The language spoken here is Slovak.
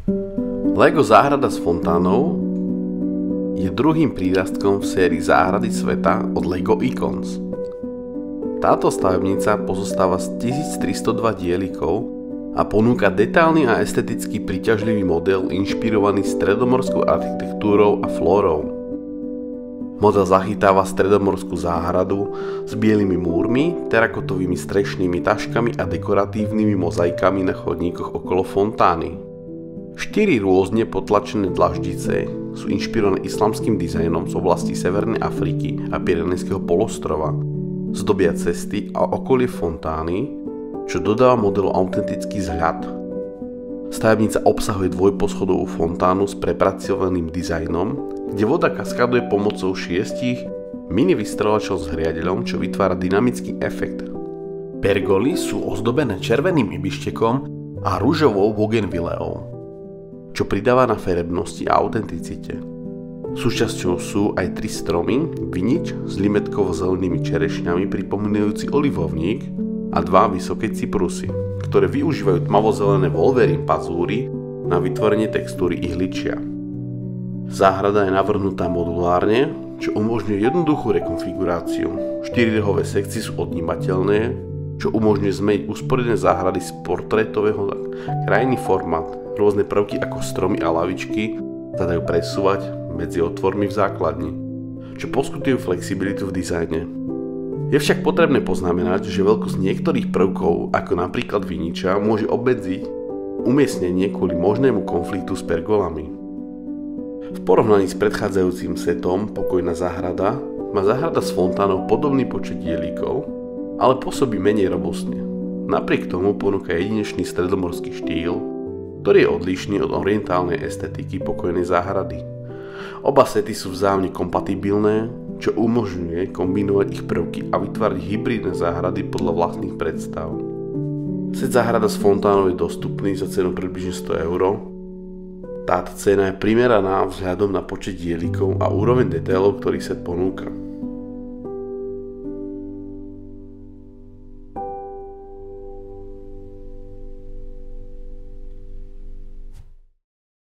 Lego záhrada s fontánou je druhým prírastkom v sérii Záhrady sveta od Lego Icons. Táto stavebnica pozostáva z 1302 dielikov a ponúka detailný a esteticky príťažlivý model inšpirovaný stredomorskou architektúrou a flórou. Model zachytáva stredomorskú záhradu s bielými múrmi, terakotovými strešnými taškami a dekoratívnymi mozaikami na chodníkoch okolo fontány. 4 rôzne potlačené dlaždice sú inšpirované islamským dizajnom z oblasti Severnej Afriky a Pyrenejského polostrova. Zdobia cesty a okolie fontány, čo dodáva modelu autentický vzhľad. Stavebnica obsahuje dvojposchodovú fontánu s prepracovaným dizajnom, kde voda kaskaduje pomocou 6 mini vystrelačov s hriadeľom, čo vytvára dynamický efekt. Pergoly sú ozdobené červeným ibištekom a ružovou bougainvilleou, čo pridáva na farebnosti a autenticite. Súčasťou sú aj 3 stromy, vinič s limetkovo-zelenými čerešňami pripomínajúci olivovník a 2 vysoké cyprusy, ktoré využívajú tmavozelené Wolverine pazúry na vytvorenie textúry ihličia. Záhrada je navrhnutá modulárne, čo umožňuje jednoduchú rekonfiguráciu. 4 rohové sekcie sú odnímateľné, čo umožňuje zmeniť usporiadané záhrady z portrétového na krajný formát. Rôzne prvky ako stromy a lavičky sa dajú presúvať medzi otvormi v základni, čo poskytujú flexibilitu v dizajne. Je však potrebné poznamenať, že veľkosť niektorých prvkov, ako napríklad viniča, môže obmedziť umiestnenie kvôli možnému konfliktu s pergolami. V porovnaní s predchádzajúcim setom Pokojná záhrada má záhrada s fontánou podobný počet dielíkov, ale pôsobí menej robustne. Napriek tomu ponúka jedinečný stredomorský štýl, ktorý je odlišný od orientálnej estetiky Pokojnej záhrady. Oba sety sú vzájomne kompatibilné, čo umožňuje kombinovať ich prvky a vytvárať hybridné záhrady podľa vlastných predstav. Set záhrada s fontánou je dostupný za cenu približne 100 €. Táto cena je primeraná vzhľadom na počet dielikov a úroveň detailov, ktorý set ponúka.